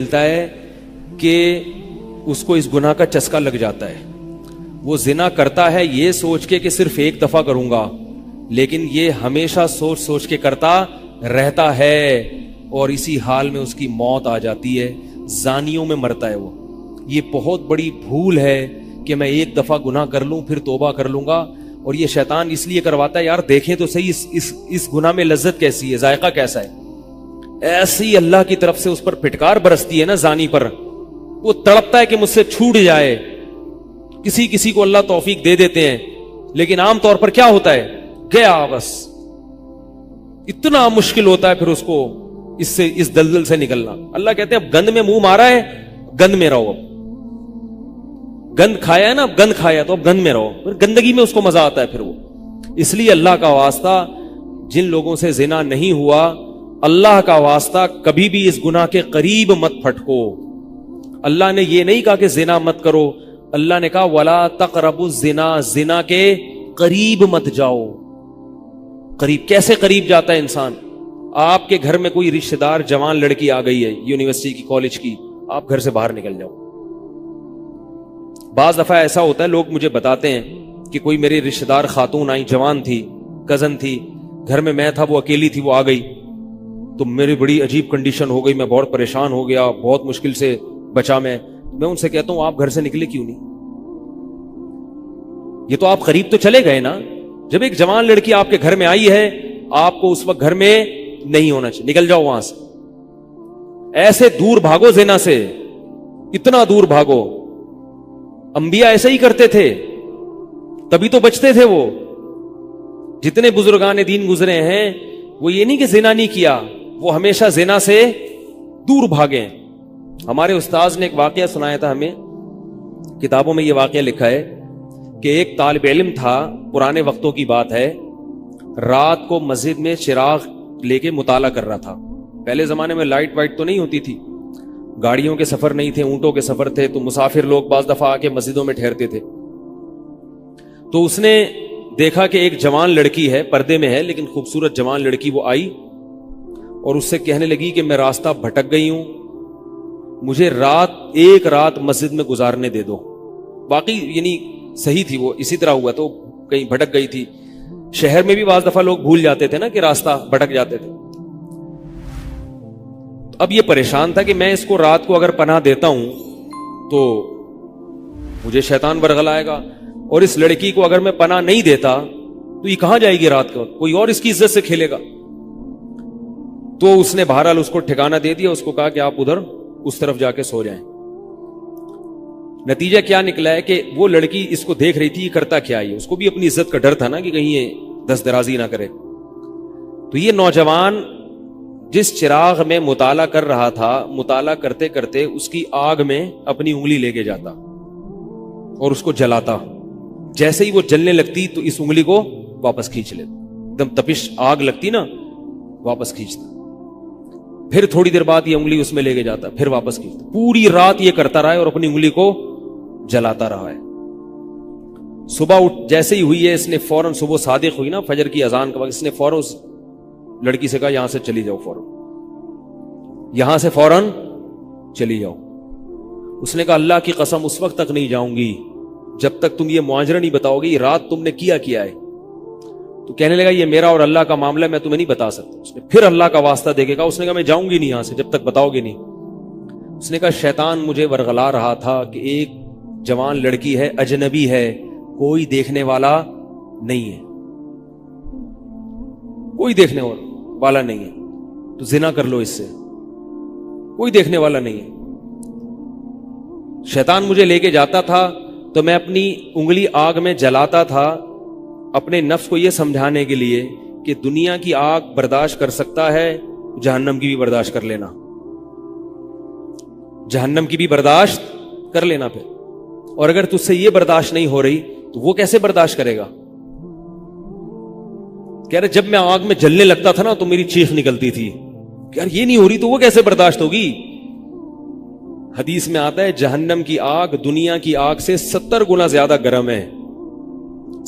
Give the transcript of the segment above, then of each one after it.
ملتا ہے کہ اس کو اس گناہ کا چسکا لگ جاتا ہے. وہ زنا کرتا ہے یہ سوچ کے کہ صرف ایک دفعہ کروں گا، لیکن یہ ہمیشہ سوچ سوچ کے کرتا رہتا ہے اور اسی حال میں اس کی موت آ جاتی ہے. زانیوں میں مرتا ہے وہ. یہ بہت بڑی بھول ہے کہ میں ایک دفعہ گناہ کر لوں پھر توبہ کر لوں گا. اور یہ شیطان اس لیے کرواتا ہے، یار دیکھیں تو صحیح اس گناہ میں لذت کیسی ہے، ذائقہ کیسا ہے. ایسی اللہ کی طرف سے اس پر پھٹکار برستی ہے نا زانی پر، وہ تڑپتا ہے کہ مجھ سے چھوٹ جائے. کسی کو اللہ توفیق دے دیتے ہیں، لیکن عام طور پر کیا ہوتا ہے، گیا بس. اتنا مشکل ہوتا ہے پھر اس کو اس دلدل سے نکلنا. اللہ کہتے ہیں اب گند میں منہ مارا ہے، گند میں رہو. اب گند کھایا ہے نا، اب گند کھایا تو اب گند میں رہو. پھر گندگی میں اس کو مزہ آتا ہے پھر وہ. اس لیے اللہ کا واسطہ جن لوگوں سے زنا نہیں ہوا، اللہ کا واسطہ کبھی بھی اس گناہ کے قریب مت پھٹکو. اللہ نے یہ نہیں کہا کہ زنا مت کرو، اللہ نے کہا ولا تقربوا الزنا، زنا کے قریب مت جاؤ. قریب کیسے قریب جاتا ہے انسان؟ آپ کے گھر میں کوئی رشتہ دار جوان لڑکی آ گئی ہے یونیورسٹی کی، کالج کی، آپ گھر سے باہر نکل جاؤ. بعض دفعہ ایسا ہوتا ہے، لوگ مجھے بتاتے ہیں کہ کوئی میری رشتہ دار خاتون آئی، جوان تھی، کزن تھی، گھر میں تھا، وہ اکیلی تھی، وہ آ گئی تو میری بڑی عجیب کنڈیشن ہو گئی، میں بہت پریشان ہو گیا، بہت مشکل سے بچا. میں ان سے کہتا ہوں آپ گھر سے نکلے کیوں نہیں؟ یہ تو آپ قریب تو چلے گئے نا. جب ایک جوان لڑکی آپ کے گھر میں آئی ہے، آپ کو اس وقت گھر میں نہیں ہونا چاہیے، نکل جاؤ وہاں سے. ایسے دور بھاگو زنا سے، اتنا دور بھاگو. انبیاء ایسا ہی کرتے تھے، تبھی تو بچتے تھے. وہ جتنے بزرگان دین گزرے ہیں وہ یہ نہیں کہ زنا نہیں کیا، وہ ہمیشہ زنا سے دور بھاگے. ہمارے استاذ نے ایک واقعہ سنایا تھا ہمیں، کتابوں میں یہ واقعہ لکھا ہے کہ ایک طالب علم تھا، پرانے وقتوں کی بات ہے، رات کو مسجد میں چراغ لے کے مطالعہ کر رہا تھا. پہلے زمانے میں لائٹ وائٹ تو نہیں ہوتی تھی، گاڑیوں کے سفر نہیں تھے، اونٹوں کے سفر تھے، تو مسافر لوگ بعض دفعہ آ کے مسجدوں میں ٹھہرتے تھے. تو اس نے دیکھا کہ ایک جوان لڑکی ہے، پردے میں ہے لیکن خوبصورت جوان لڑکی. وہ آئی اور اس سے کہنے لگی کہ میں راستہ بھٹک گئی ہوں، مجھے ایک رات مسجد میں گزارنے دے دو. واقعی یعنی صحیح تھی، وہ اسی طرح ہوا تو کہیں بھٹک گئی تھی. شہر میں بھی بعض دفعہ لوگ بھول جاتے تھے نا کہ راستہ بھٹک جاتے تھے. اب یہ پریشان تھا کہ میں اس کو رات کو اگر پناہ دیتا ہوں تو مجھے شیطان برگلائے گا، اور اس لڑکی کو اگر میں پناہ نہیں دیتا تو یہ کہاں جائے گی رات کو، کوئی اور اس کی عزت سے کھیلے گا. تو اس نے بہرحال اس کو ٹھکانہ دے دیا، اس کو کہا کہ آپ ادھر اس طرف جا کے سو جائیں. نتیجہ کیا نکلا ہے کہ وہ لڑکی اس کو دیکھ رہی تھی، یہ کرتا کیا ہے، اس کو بھی اپنی عزت کا ڈر تھا نا کہ کہیں یہ دست درازی نہ کرے. تو یہ نوجوان جس چراغ میں مطالعہ کر رہا تھا، مطالعہ کرتے کرتے اس کی آگ میں اپنی انگلی لے کے جاتا اور اس کو جلاتا. جیسے ہی وہ جلنے لگتی تو اس انگلی کو واپس کھینچ لیتا، ایک دم تپش آگ لگتی نا، واپس کھینچتا. پھر تھوڑی دیر بعد یہ انگلی اس میں لے کے جاتا، پھر واپس کھینچتا. پوری رات یہ کرتا رہا ہے اور اپنی انگلی کو جلاتا رہا ہے. صبح جیسے ہی ہوئی ہے، اس نے فوراً، صبح صادق ہوئی نا فجر کی اذان کا وقت، اس نے فوراً اس لڑکی سے کہا یہاں سے چلی جاؤ، فوراً یہاں سے فوراً چلی جاؤ. اس نے کہا اللہ کی قسم اس وقت تک نہیں جاؤں گی جب تک تم یہ معاجرہ نہیں بتاؤ گے، یہ رات تم نے کیا ہے. تو کہنے لگا یہ میرا اور اللہ کا معاملہ ہے، میں تمہیں نہیں بتا سکتا. اس نے پھر اللہ کا واسطہ دے کے کہا، اس نے کہا میں جاؤں گی نہیں یہاں سے جب تک بتاؤ گے نہیں. اس نے کہا شیطان مجھے ورغلا رہا تھا کہ ایک جوان لڑکی ہے، اجنبی ہے، کوئی دیکھنے والا نہیں ہے، کوئی دیکھنے والا نہیں ہے، تو زنا کر لو اس سے، کوئی دیکھنے والا نہیں ہے. شیطان مجھے لے کے جاتا تھا تو میں اپنی انگلی آگ میں جلاتا تھا، اپنے نفس کو یہ سمجھانے کے لیے کہ دنیا کی آگ برداشت کر سکتا ہے، جہنم کی بھی برداشت کر لینا، جہنم کی بھی برداشت کر لینا. پھر اور اگر تجھ سے یہ برداشت نہیں ہو رہی تو وہ کیسے برداشت کرے گا؟ کہہ رہے جب میں آگ میں جلنے لگتا تھا نا تو میری چیخ نکلتی تھی کہ یار یہ نہیں ہو رہی تو وہ کیسے برداشت ہوگی. حدیث میں آتا ہے جہنم کی آگ دنیا کی آگ سے 70 گنا زیادہ گرم ہے،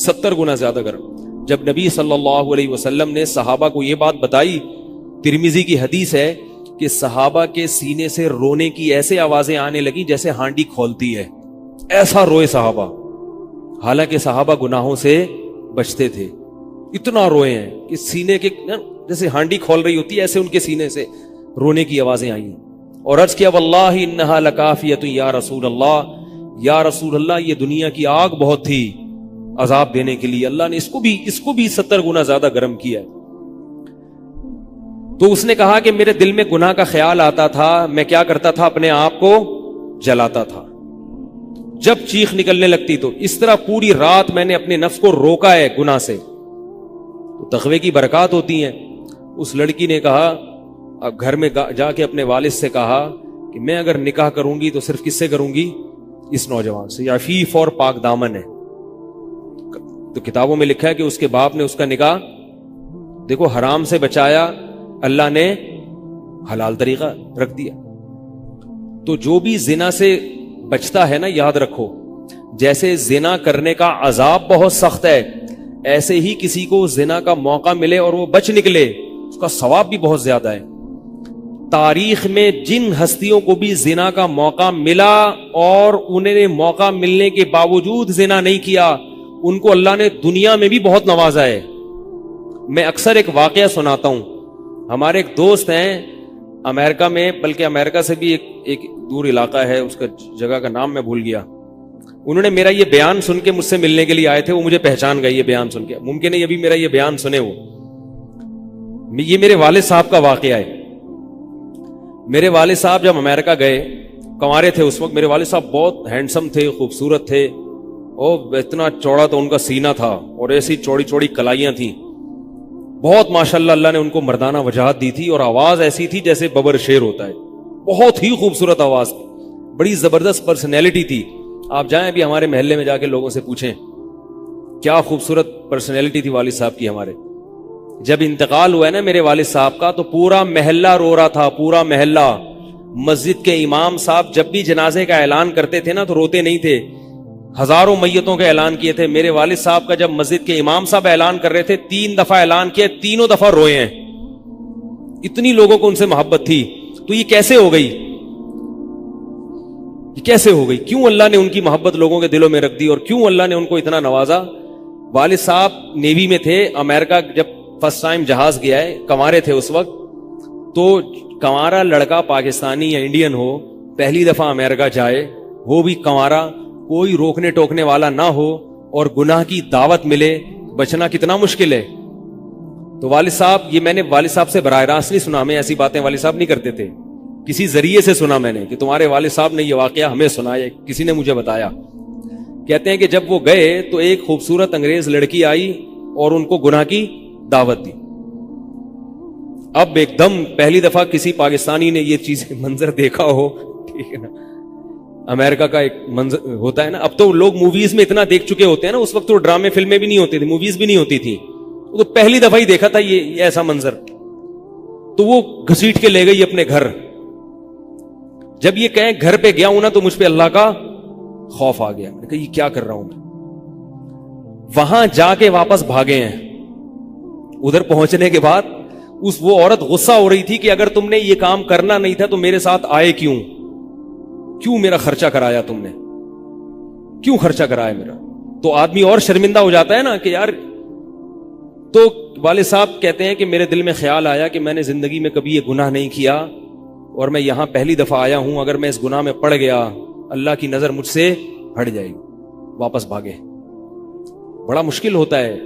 70 گنا زیادہ گرم. جب نبی صلی اللہ علیہ وسلم نے صحابہ کو یہ بات بتائی، ترمذی کی حدیث ہے کہ صحابہ کے سینے سے رونے کی ایسے آوازیں آنے لگی جیسے ہانڈی کھولتی ہے، ایسا روئے صحابہ، حالانکہ صحابہ گناہوں سے بچتے تھے، اتنا روئے ہیں کہ سینے کے جیسے ہانڈی کھول رہی ہوتی ہے ایسے ان کے سینے سے رونے کی آوازیں آئی ہیں، اور عرض کیا واللہ انہا لکافیۃ یا رسول اللہ، یا رسول اللہ یہ دنیا کی آگ بہت تھی عذاب دینے کے لیے، اللہ نے اس کو بھی 70 گنا زیادہ گرم کیا ہے۔ تو اس نے کہا کہ میرے دل میں گناہ کا خیال آتا تھا، میں کیا کرتا تھا، اپنے آپ کو جلاتا تھا جب چیخ نکلنے لگتی، تو اس طرح پوری رات میں نے اپنے نفس کو روکا ہے گناہ سے۔ تو تقوی کی برکات ہوتی ہیں۔ اس لڑکی نے کہا، اب گھر میں جا کے اپنے والد سے کہا کہ میں اگر نکاح کروں گی تو صرف کس سے کروں گی، اس نوجوان سے، عفیف اور پاک دامن ہے۔ تو کتابوں میں لکھا ہے کہ اس کے باپ نے اس کا نکاح دیکھو حرام سے بچایا، اللہ نے حلال طریقہ رکھ دیا۔ تو جو بھی زنا سے بچتا ہے نا، یاد رکھو جیسے زنا کرنے کا عذاب بہت سخت ہے، ایسے ہی کسی کو زنا کا موقع ملے اور وہ بچ نکلے، اس کا ثواب بھی بہت زیادہ ہے۔ تاریخ میں جن ہستیوں کو بھی زنا کا موقع ملا اور انہیں نے موقع ملنے کے باوجود زنا نہیں کیا، ان کو اللہ نے دنیا میں بھی بہت نوازا ہے۔ میں اکثر ایک واقعہ سناتا ہوں، ہمارے ایک دوست ہیں امریکہ میں، بلکہ امریکہ سے بھی ایک دور علاقہ ہے، اس کا جگہ کا نام میں بھول گیا۔ انہوں نے میرا یہ بیان سن کے مجھ سے ملنے کے لیے آئے تھے، وہ مجھے پہچان گئے یہ بیان سن کے، ممکن ہے یہ بھی میرا یہ بیان سنے وہ۔ یہ میرے والد صاحب کا واقعہ ہے۔ میرے والد صاحب جب امریکہ گئے، کنوارے تھے اس وقت، میرے والد صاحب بہت ہینڈسم تھے، خوبصورت تھے، اور اتنا چوڑا تو ان کا سینہ تھا اور ایسی چوڑی چوڑی کلائیاں تھیں، بہت ماشاءاللہ اللہ نے ان کو مردانہ وجاہت دی تھی، اور آواز ایسی تھی جیسے ببر شیر ہوتا ہے، بہت ہی خوبصورت آواز تھی، بڑی زبردست پرسنالٹی تھی۔ آپ جائیں ابھی ہمارے محلے میں جا کے لوگوں سے پوچھیں کیا خوبصورت پرسنالٹی تھی والد صاحب کی ہمارے۔ جب انتقال ہوا ہے نا میرے والد صاحب کا، تو پورا محلہ رو رہا تھا، پورا محلہ۔ مسجد کے امام صاحب جب بھی جنازے کا اعلان کرتے تھے نا تو روتے نہیں تھے، ہزاروں میتوں کا اعلان کیے تھے۔ میرے والد صاحب کا جب مسجد کے امام صاحب اعلان کر رہے تھے، 3 دفعہ اعلان کیا، تینوں دفعہ روئے ہیں، اتنی لوگوں کو ان سے محبت تھی۔ تو یہ کیسے ہو گئی، یہ کیسے ہو گئی؟ کیوں اللہ نے ان کی محبت لوگوں کے دلوں میں رکھ دی، اور کیوں اللہ نے ان کو اتنا نوازا؟ والد صاحب نیوی میں تھے، امریکہ جب فرسٹ ٹائم جہاز گیا ہے، کنوارے تھے اس وقت، تو کنوارا لڑکا پاکستانی یا انڈین ہو، پہلی دفعہ امریکہ جائے، وہ بھی کنوارا، کوئی روکنے ٹوکنے والا نہ ہو، اور گناہ کی دعوت ملے، بچنا کتنا مشکل ہے۔ تو والد صاحب، یہ میں نے والد صاحب سے براہ راست نہیں سنا، میں ایسی باتیں والد صاحب نہیں کرتے تھے، کسی ذریعے سے سنا میں نے کہ تمہارے والد صاحب نے یہ واقعہ ہمیں سنایا، کسی نے مجھے بتایا۔ کہتے ہیں کہ جب وہ گئے تو ایک خوبصورت انگریز لڑکی آئی اور ان کو گناہ کی دعوت دی۔ اب ایک دم پہلی دفعہ کسی پاکستانی نے یہ چیز منظر دیکھا ہو، ٹھیک ہے نا، امریکہ کا ایک منظر ہوتا ہے نا، اب تو لوگ موویز میں اتنا دیکھ چکے ہوتے ہیں نا، اس وقت تو ڈرامے فلمیں بھی نہیں ہوتی تھی، موویز بھی نہیں ہوتی تھی، وہ تو پہلی دفعہ ہی دیکھا تھا یہ ایسا منظر۔ تو وہ گھسیٹ کے لے گئی اپنے گھر۔ جب یہ کہیں گھر پہ گیا ہوں نا تو مجھ پہ اللہ کا خوف آ گیا، میں نے کہا یہ کیا کر رہا ہوں میں۔ وہاں جا کے واپس بھاگے ہیں۔ ادھر پہنچنے کے بعد وہ عورت غصہ ہو رہی تھی کہ اگر تم نے یہ کام کرنا نہیں تھا تو میرے ساتھ آئے کیوں میرا خرچہ کرایا، تم نے کیوں خرچہ کرایا میرا؟ تو آدمی اور شرمندہ ہو جاتا ہے نا کہ یار۔ تو والد صاحب کہتے ہیں کہ میرے دل میں خیال آیا کہ میں نے زندگی میں کبھی یہ گناہ نہیں کیا، اور میں یہاں پہلی دفعہ آیا ہوں، اگر میں اس گناہ میں پڑ گیا اللہ کی نظر مجھ سے ہٹ جائے گی۔ واپس بھاگے۔ بڑا مشکل ہوتا ہے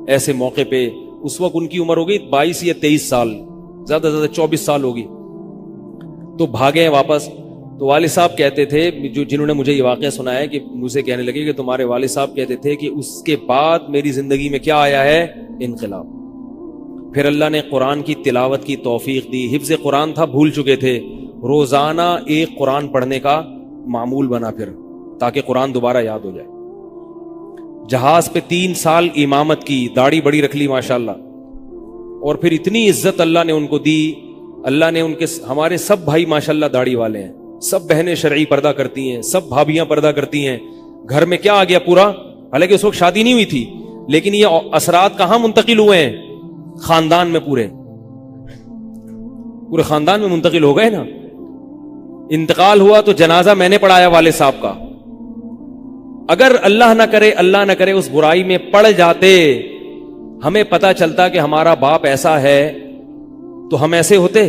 ایسے موقع پہ۔ اس وقت ان کی عمر ہوگی 22 یا 23 سال، زیادہ سے زیادہ 24 سال ہوگی، تو بھاگے ہیں واپس۔ تو والد صاحب کہتے تھے، جنہوں نے مجھے یہ واقعہ سنایا، کہ مجھے کہنے لگے کہ تمہارے والد صاحب کہتے تھے کہ اس کے بعد میری زندگی میں کیا آیا ہے؟ انقلاب۔ پھر اللہ نے قرآن کی تلاوت کی توفیق دی، حفظ قرآن تھا، بھول چکے تھے، روزانہ ایک قرآن پڑھنے کا معمول بنا پھر، تاکہ قرآن دوبارہ یاد ہو جائے۔ جہاز پہ 3 سال امامت کی، داڑھی بڑی رکھ لی ماشاءاللہ، اور پھر اتنی عزت اللہ نے ان کو دی۔ اللہ نے ان کے، ہمارے سب بھائی ماشاءاللہ داڑھی والے ہیں، سب بہنیں شرعی پردہ کرتی ہیں، سب بھابیاں پردہ کرتی ہیں۔ گھر میں کیا آ گیا پورا، حالانکہ اس وقت شادی نہیں ہوئی تھی، لیکن یہ اثرات کہاں منتقل ہوئے ہیں؟ خاندان میں پورے۔ پورے خاندان میں منتقل ہو گئے نا. انتقال ہوا تو جنازہ میں نے پڑھایا والد صاحب کا. اگر اللہ نہ کرے اس برائی میں پڑ جاتے, ہمیں پتا چلتا کہ ہمارا باپ ایسا ہے, تو ہم ایسے ہوتے.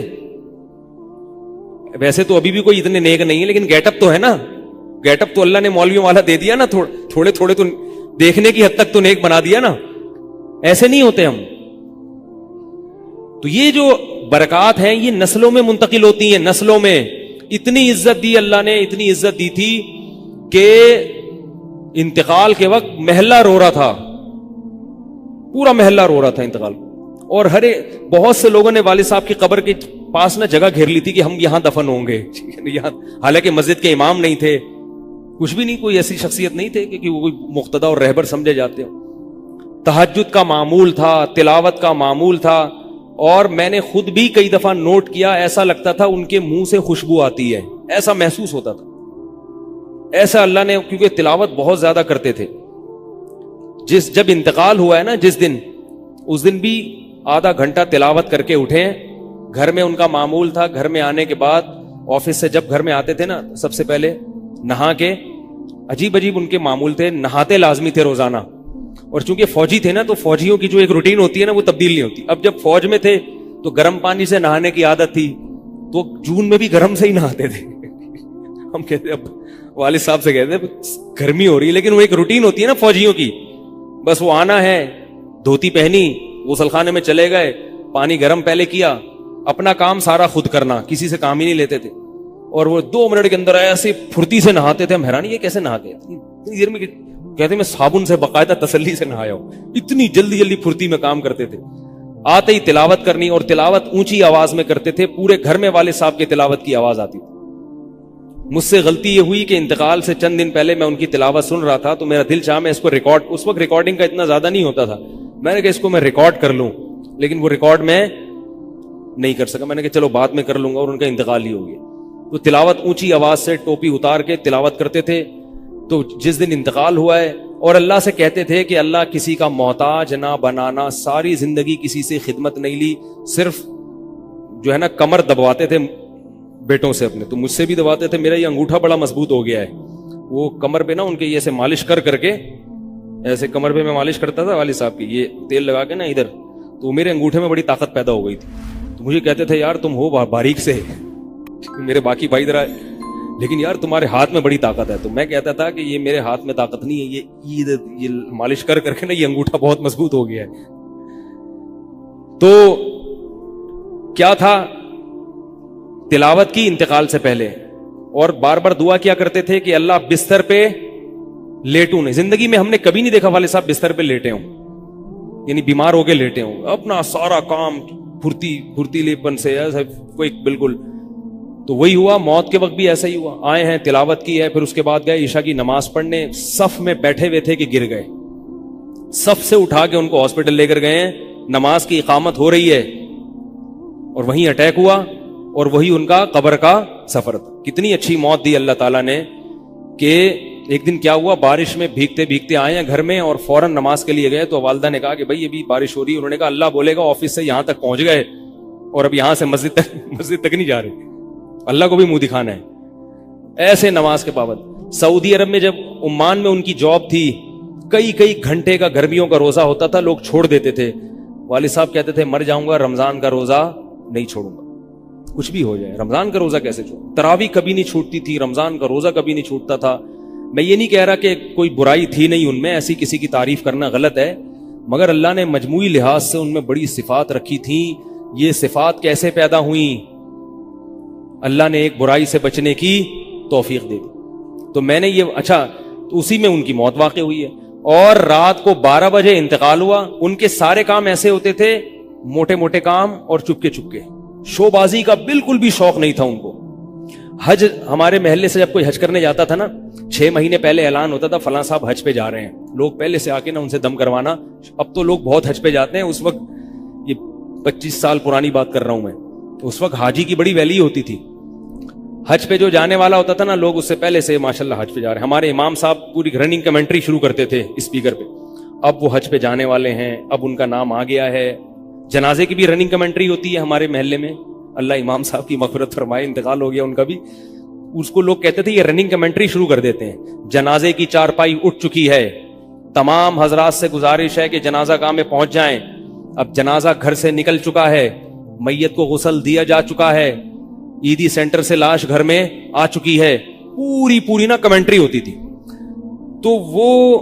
ویسے تو ابھی بھی کوئی اتنے نیک نہیں ہے, لیکن گیٹ اپ تو ہے نا. گیٹ اپ تو اللہ نے مولویوں والا دے دیا نا, تھوڑے تھوڑے تو دیکھنے کی حد تک تو نیک بنا دیا نا. ایسے نہیں ہوتے ہم. تو یہ جو برکات ہیں یہ نسلوں میں منتقل ہوتی ہیں. نسلوں میں اتنی عزت دی اللہ نے, اتنی عزت دی تھی کہ انتقال کے وقت محلہ رو رہا تھا, پورا محلہ رو رہا تھا انتقال. اور بہت سے لوگوں نے والد صاحب کی قبر کے پاس نہ جگہ گھیر لی تھی کہ ہم یہاں دفن ہوں گے. حالانکہ مسجد کے امام نہیں تھے, کچھ بھی نہیں, کوئی ایسی شخصیت نہیں تھے کہ وہ کوئی مقتدی اور رہبر سمجھے جاتے ہو. تہجد کا معمول تھا, تلاوت کا معمول تھا. اور میں نے خود بھی کئی دفعہ نوٹ کیا, ایسا لگتا تھا ان کے منہ سے خوشبو آتی ہے, ایسا محسوس ہوتا تھا. ایسا اللہ نے, کیونکہ تلاوت بہت زیادہ کرتے تھے. جب انتقال ہوا ہے نا جس دن, اس دن بھی آدھا گھنٹہ تلاوت کر کے اٹھے. گھر میں ان کا معمول تھا, گھر میں آنے کے بعد آفس سے جب گھر میں آتے تھے نا, سب سے پہلے نہا کے, عجیب ان کے معمول تھے, نہاتے لازمی تھے روزانہ. اور چونکہ فوجی تھے نا, تو فوجیوں کی جو ایک روٹین ہوتی ہے نا, وہ تبدیل نہیں ہوتی. اب جب فوج میں تھے تو گرم پانی سے نہانے کی عادت تھی, تو جون میں بھی گرم سے ہی نہاتے تھے. ہم کہتے, اب والد صاحب سے کہتے گرمی ہو رہی ہے, لیکن وہ ایک روٹین ہوتی ہے نا فوجیوں کی. بس وہ آنا ہے, دھوتی پہنی, غسل خانے میں چلے گئے, پانی گرم پہلے کیا, اپنا کام سارا خود کرنا, کسی سے کام ہی نہیں لیتے تھے. اور وہ 2 منٹ کے اندر ایسے پھرتی سے نہاتے تھے. ہم حیران, یہ کیسے نہاتے ہیں اتنی دیر میں؟ کہتے میں صابن سے باقاعدہ تسلی سے نہایا ہوں. اتنی جلدی پھرتی میں کام کرتے تھے. آتے ہی تلاوت کرنی, اور تلاوت اونچی آواز میں کرتے تھے. پورے گھر میں والد صاحب کی تلاوت کی آواز آتی تھی. مجھ سے غلطی یہ ہوئی کہ انتقال سے چند دن پہلے میں ان کی تلاوت سن رہا تھا, تو میرا دل چاہا میں اس کو ریکارڈ, اس وقت ریکارڈنگ کا اتنا زیادہ نہیں ہوتا تھا, میں نے کہا اس کو میں ریکارڈ کر لوں, لیکن وہ ریکارڈ میں نہیں کر سکا. میں نے کہا چلو بعد میں کر لوں گا, اور ان کا انتقال ہی ہو گیا. تو تلاوت اونچی آواز سے ٹوپی اتار کے تلاوت کرتے تھے. تو جس دن انتقال ہوا ہے, اور اللہ سے کہتے تھے کہ اللہ کسی کا محتاج نہ بنانا, ساری زندگی کسی سے خدمت نہیں لی, صرف جو ہے نا کمر دبواتے تھے بیٹوں سے اپنے. تو مجھ سے بھی دباتے تھے, میرا یہ انگوٹھا بڑا مضبوط ہو گیا ہے. وہ کمر پہ نا ان کے یہ ایسے مالش کر کے, ایسے کمر پہ میں مالش کرتا تھا والد صاحب کی, یہ تیل لگا کے نا ادھر, تو میرے انگوٹھے میں بڑی طاقت پیدا ہو گئی تھی. تو مجھے کہتے تھے یار تم ہو باریک سے, میرے باقی بھائی ذرا, لیکن یار تمہارے ہاتھ میں بڑی طاقت ہے. تو میں کہتا تھا کہ یہ میرے ہاتھ میں طاقت نہیں ہے, یہ مالش کر کے نا یہ انگوٹھا بہت مضبوط ہو گیا ہے. تو کیا تھا, تلاوت کی انتقال سے پہلے, اور بار بار دعا کیا کرتے تھے کہ اللہ بستر پہ لیٹوں نہیں. زندگی میں ہم نے کبھی نہیں دیکھا والد صاحب بستر پہ لیٹے ہوں, یعنی بیمار ہو کے لیٹے ہوں. اپنا سارا کام پھرتیلے پن سے کوئی بالکل. تو وہی ہوا, موت کے وقت بھی ایسا ہی ہوا. آئے ہیں, تلاوت کی ہے, پھر اس کے بعد گئے عشاء کی نماز پڑھنے, صف میں بیٹھے ہوئے تھے کہ گر گئے. صف سے اٹھا کے ان کو ہاسپٹل لے کر گئے ہیں, نماز کی اقامت ہو رہی ہے, اور وہیں اٹیک ہوا, اور وہی ان کا قبر کا سفر تھا. کتنی اچھی موت دی اللہ تعالیٰ نے کہ ایک دن کیا ہوا, بارش میں بھیگتے بھیگتے آئے ہیں گھر میں, اور فوراً نماز کے لیے گئے. تو والدہ نے کہا کہ بھائی ابھی بارش ہو رہی ہے. انہوں نے کہا اللہ بولے گا آفس سے یہاں تک پہنچ گئے, اور اب یہاں سے مسجد تک نہیں جا رہے, اللہ کو بھی منہ دکھانا ہے. ایسے نماز کے پابند. سعودی عرب میں جب عمان میں ان کی جاب تھی, کئی گھنٹے کا گرمیوں کا روزہ ہوتا تھا, لوگ چھوڑ دیتے تھے. والد صاحب کہتے تھے مر جاؤں گا, رمضان کا روزہ نہیں چھوڑوں گا, کچھ بھی ہو جائے رمضان کا روزہ کیسے چھوڑوں. تراویح کبھی نہیں چھوٹتی تھی, رمضان کا روزہ کبھی نہیں چھوٹتا تھا. میں یہ نہیں کہہ رہا کہ کوئی برائی تھی نہیں ان میں, ایسی کسی کی تعریف کرنا غلط ہے, مگر اللہ نے مجموعی لحاظ سے ان میں بڑی صفات رکھی تھیں. یہ صفات کیسے پیدا ہوئیں؟ اللہ نے ایک برائی سے بچنے کی توفیق دے دی. تو میں نے یہ تو اسی میں ان کی موت واقع ہوئی ہے. اور رات کو 12 بجے انتقال ہوا. ان کے سارے کام ایسے ہوتے تھے, موٹے موٹے کام, اور چپکے چپکے. شو بازی کا بالکل بھی شوق نہیں تھا ان کو. حج, ہمارے محلے سے جب کوئی حج کرنے جاتا تھا نا, 6 مہینے پہلے اعلان ہوتا تھا فلاں صاحب حج پہ جا رہے ہیں. لوگ پہلے سے آ کے نا ان سے دم کروانا. اب تو لوگ بہت حج پہ جاتے ہیں, اس وقت یہ 25 سال پرانی بات کر رہا ہوں میں, اس وقت حاجی کی بڑی ویلی ہوتی تھی. حج پہ جو جانے والا ہوتا تھا نا, لوگ اس سے پہلے سے ماشاءاللہ حج پہ جا رہے ہیں. ہمارے امام صاحب پوری رننگ کمنٹری شروع کرتے تھے اسپیکر پہ. اب وہ حج پہ جانے والے ہیں, اب ان کا نام آ گیا ہے. جنازے کی بھی رننگ کمنٹری ہوتی ہے ہمارے محلے میں, اللہ امام صاحب کی مغفرت فرمائے, انتقال ہو گیا ان کا بھی. اس کو لوگ کہتے تھے یہ رننگ کمنٹری شروع کر دیتے ہیں. جنازے کی چارپائی اٹھ چکی ہے, تمام حضرات سے گزارش ہے کہ جنازہ گاہ میں پہنچ جائیں. اب جنازہ گھر سے نکل چکا ہے, میت کو غسل دیا جا چکا ہے, عیدی سینٹر سے لاش گھر میں آ چکی ہے. پوری نا کمنٹری ہوتی تھی. تو وہ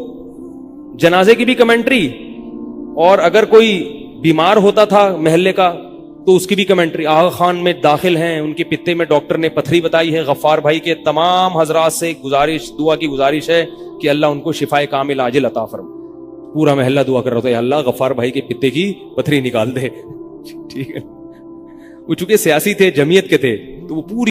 جنازے کی بھی کمنٹری, اور اگر کوئی بیمار ہوتا تھا محلے کا تو اس کی بھی کمنٹری. آغا خان میں داخل ہیں, ان کے پتے میں ڈاکٹر نے پتھری بتائی ہے. غفار بھائی کے تمام حضرات سے گزارش, دعا کی گزارش ہے کہ اللہ ان کو شفائے کامل عاجل عطا فرمائے. پورا محلہ دعا کر رہا تھا, اللہ غفار بھائی کے پتے کی پتھری نکال دے. ٹھیک ہے, وہ چونکہ سیاسی تھے, جمعیت کے تھے, تو وہ پوری